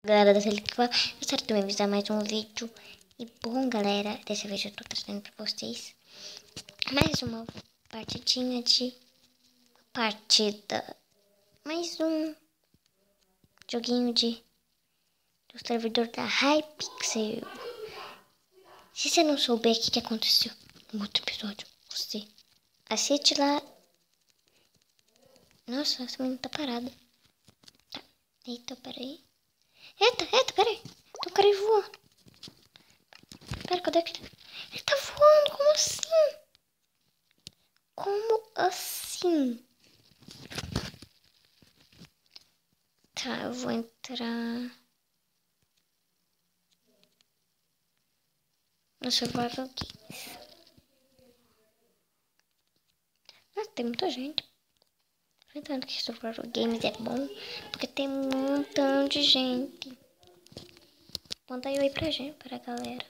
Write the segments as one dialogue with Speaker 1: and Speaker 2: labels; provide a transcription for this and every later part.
Speaker 1: Galera da Selic, gostaria de me avisar mais um vídeo. E bom, galera, dessa vez eu tô trazendo pra vocês mais uma partidinha de partida. Mais um joguinho do servidor da Hypixel. Se você não souber o que aconteceu no outro episódio, você assiste lá. Nossa, essa menina tá parada. Tá. Eita, peraí. Eita, peraí. Tem um cara aí voando. Pera, cadê que ele tá voando? Como assim? Como assim? Tá, eu vou entrar no Survival Games. Nossa, tem muita gente. Tô entrando que Survival Games é bom, porque tem um montão de gente. Manda aí oi pra gente, pra galera.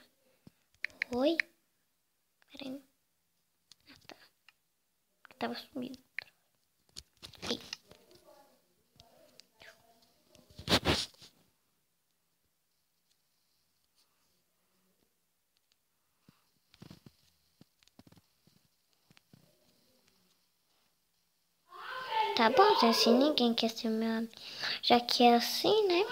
Speaker 1: Oi? Pera aí. Ah, tá. Eu tava sumido. Ei. Tá bom, se assim ninguém quer ser meu amigo. Já que é assim, né?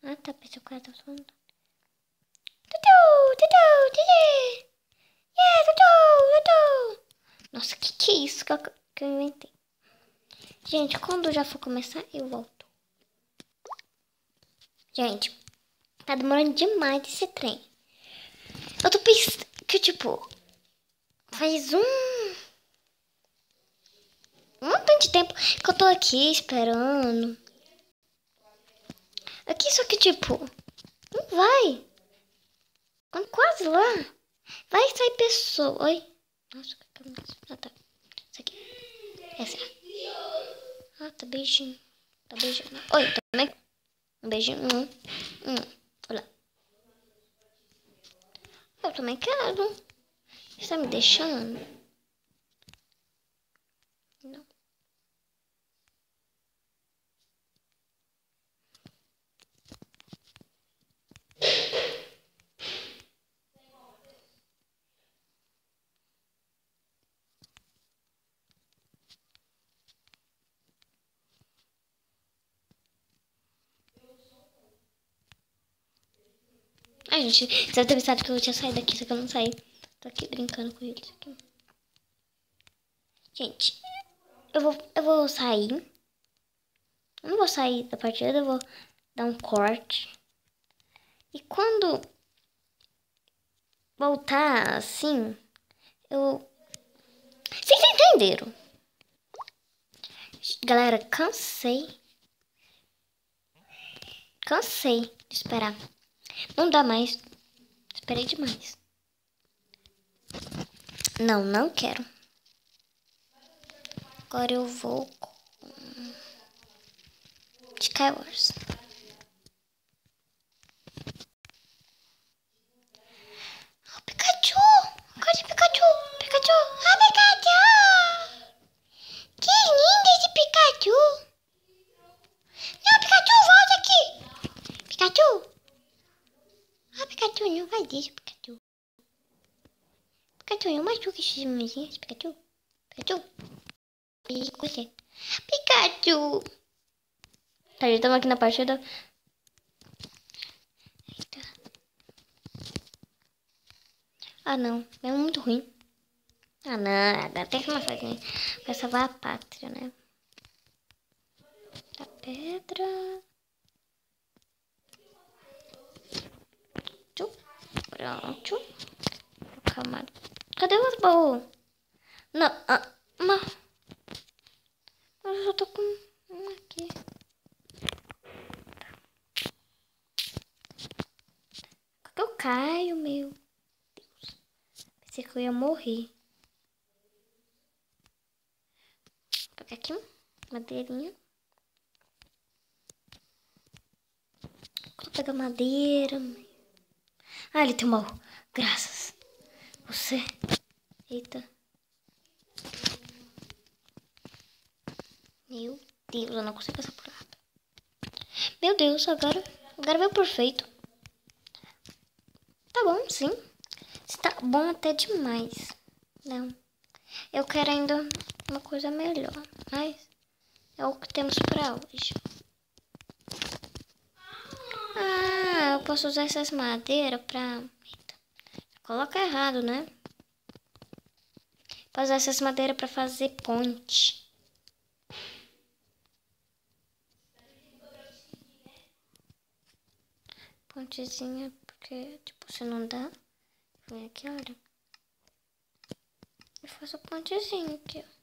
Speaker 1: Ah, tá, pensei que o cara tava falando. Nossa, que é isso que eu inventei? Gente, quando já for começar, eu volto. Gente, tá demorando demais esse trem. Eu tô pensando que, tipo, faz um montão de tempo que eu tô aqui esperando. Aqui, só que, tipo, não vai. I'm quase lá. Vai sair pessoa. Oi? Nossa, que câmera. Ah, tá. Isso aqui. Essa. Ah, tá beijinho. Tá beijinho. Oi, também. Um beijinho. Olha. Eu também quero. Você tá me deixando? Não. Ai, gente, você deve ter pensado que eu tinha saído daqui, só que eu não saí. Tô aqui brincando com eles aqui. Gente, eu vou sair. Eu não vou sair da partida, eu vou dar um corte. E quando voltar assim, eu... Vocês entenderam? Galera, cansei. Cansei de esperar. Não dá mais. Esperei demais. Não quero. Agora eu vou com Skywars. Oh, Pikachu! Cadê Pikachu? Pikachu! Ah, Pikachu! Que lindo esse Pikachu! Não, Pikachu, volta aqui! Pikachu! Ah, Pikachu, não vai deixa, Pikachu. Pikachu, não machuca esses mãozinhos, Pikachu. Pikachu. E com você. Pikachu! Tá, já estamos aqui na partida. Eita. Ah, não. É muito ruim. Ah, não. Até que uma faquinha vai salvar a pátria, né? Da pedra. Pronto. Calma. Cadê os baús? Não. tô com um aqui. Eu caio, meu Deus. Pensei que eu ia morrer. Vou pegar aqui madeirinha. Vou pegar madeira. Ah, ele tem mal. Graças. Você. Eita. Meu Deus, eu não consigo passar por nada. Meu Deus, agora veio perfeito. Tá bom, sim. Está bom até demais. Não. Eu quero ainda uma coisa melhor. Mas é o que temos pra hoje. Ah, eu posso usar essas madeiras pra... Eita. Coloca errado, né? Posso usar essas madeiras pra fazer ponte. Pontezinha, porque, tipo, se não dá... Vem aqui, olha. Eu faço pontezinho aqui, ó.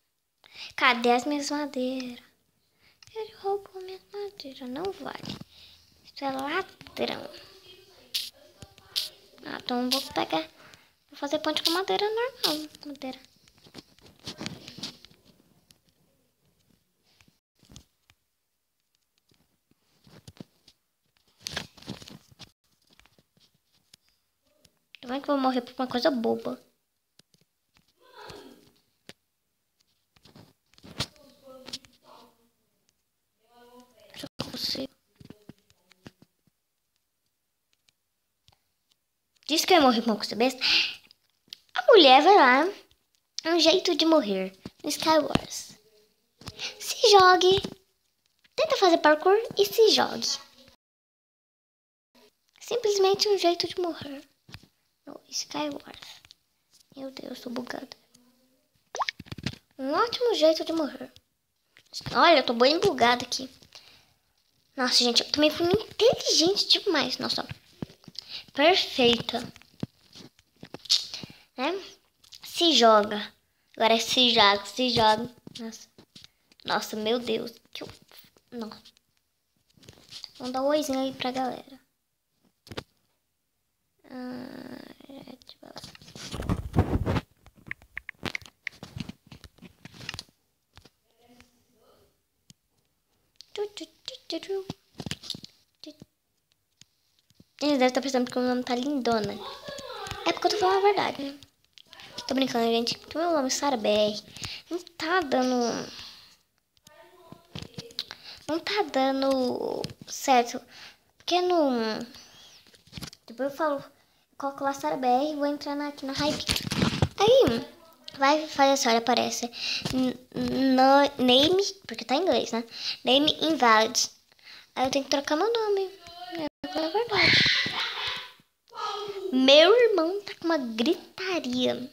Speaker 1: Cadê as minhas madeiras? Ele roubou minhas madeiras, não vale. Isso é ladrão. Ah, então vou pegar. Vou fazer ponte com madeira normal. Madeira. Como é que eu vou morrer por uma coisa boba? Se eu consigo. Disse que eu ia morrer por uma coisa besta. A mulher vai lá. Um jeito de morrer no Skywars. Se jogue. Tenta fazer parkour e se jogue. Simplesmente um jeito de morrer no Skywars. Meu Deus, tô bugado. Um ótimo jeito de morrer. Olha, eu tô bem bugado aqui. Nossa, gente, eu também fui inteligente demais. Nossa, perfeita. Né? Se joga. Agora é se joga, se joga. Nossa, nossa, meu Deus. Que eu... Nossa. Vamos dar um oizinho aí pra galera. Deixa eu ver. Eles devem estar pensando que o meu nome tá lindona. É porque eu tô falando a verdade, né? Tô brincando, gente. Porque o meu nome é Sarah BR. Não tá dando... Não tá dando certo. Porque não... Depois eu falo... Coloco lá Sarah BR e vou entrar aqui na Hype. Aí... Vai fazer assim, olha, aparece. Name... Porque tá em inglês, né? Name invalid. Aí eu tenho que trocar meu nome. É verdade. Meu irmão tá com uma gritaria.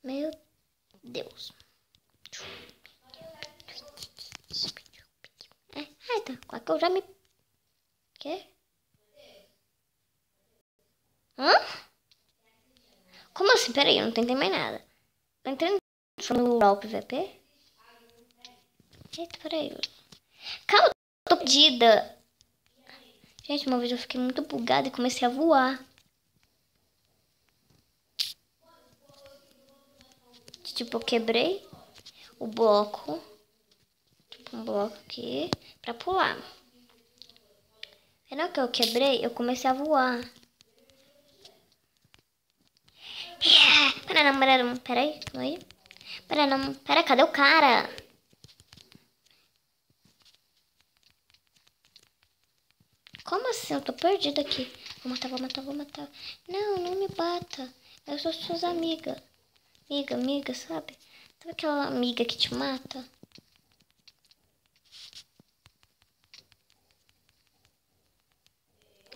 Speaker 1: Meu Deus. Ai, tá. Quase que eu já me... Quê? Hã? Como assim? Peraí, eu não entendi mais nada. Eu entrei no LOL PVP? Eita, peraí. Calma, eu tô perdida. Gente, uma vez eu fiquei muito bugada e comecei a voar. Tipo, eu quebrei o bloco. Tipo, um bloco aqui pra pular. Aí na hora que eu quebrei, eu comecei a voar. Peraí, calma aí. Pera, cadê o cara? Como assim? Eu tô perdida aqui. Vou matar. Não, não me bata. Eu sou suas amigas. Amiga, sabe? Sabe aquela amiga que te mata?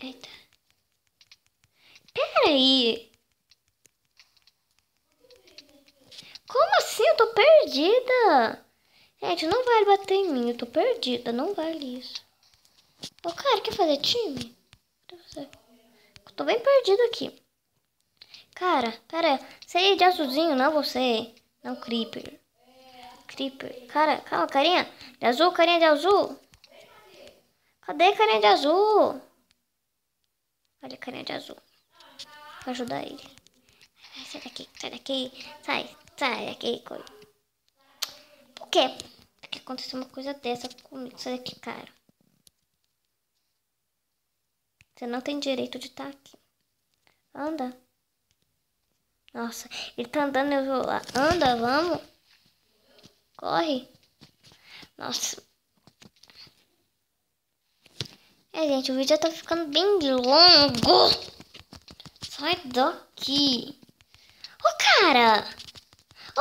Speaker 1: Eita. Peraí. Como assim? Eu tô perdida. Gente, não vale bater em mim. Eu tô perdida. Não vale isso. Ô, cara, quer fazer time? Eu tô bem perdida aqui. Cara, pera. Você é de azulzinho, não você? Não, Creeper. Creeper. Cara, calma, carinha. De azul, carinha de azul. Cadê carinha de azul? Olha, carinha de azul. Vou ajudar ele. Sai daqui, sai daqui. Sai daqui, coisa. Por quê? Porque aconteceu uma coisa dessa comigo. Sai daqui, cara. Você não tem direito de estar aqui. Anda. Nossa, ele tá andando, eu vou lá. Anda, vamos. Corre. Nossa. Gente, o vídeo já tá ficando bem longo. Sai daqui. Ô, cara. Ô,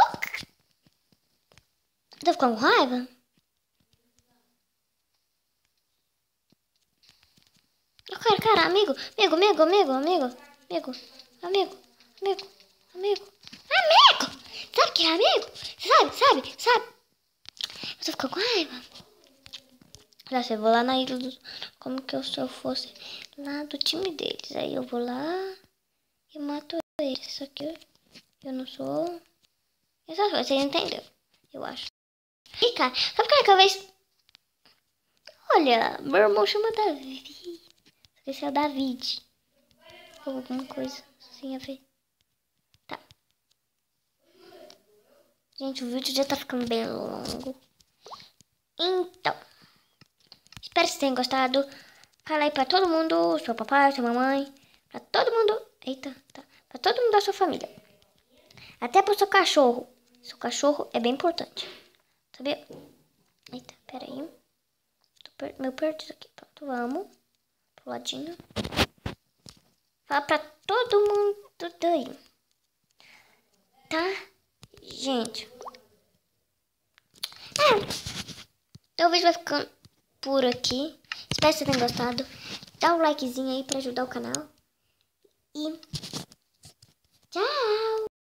Speaker 1: tá ficando com raiva? Ô, cara, amigo. Sabe que é amigo? Sabe? Eu tô ficando com raiva. Nossa, eu vou lá na ilha dos... Como que se eu fosse lá do time deles. Aí eu vou lá e mato eles. Só que eu não sou... Essas coisas, você entendeu? Eu acho. E cara, sabe que aquela vez... Olha, meu irmão chama Davi. Esse é o David. Ou alguma coisa assim a ver. Tá. Gente, o vídeo já tá ficando bem longo. Então, espero que vocês tenham gostado. Fala aí pra todo mundo, seu papai, sua mamãe, pra todo mundo. Eita, tá. Pra todo mundo da sua família. Até pro seu cachorro. Seu cachorro é bem importante. Sabia? Eita, pera aí. Tô meio perdido aqui. Pronto, vamos. Pro ladinho. Fala pra todo mundo daí. Tá? Gente. Então o vídeo vai ficando por aqui. Espero que vocês tenham gostado. Dá um likezinho aí pra ajudar o canal. E tchau!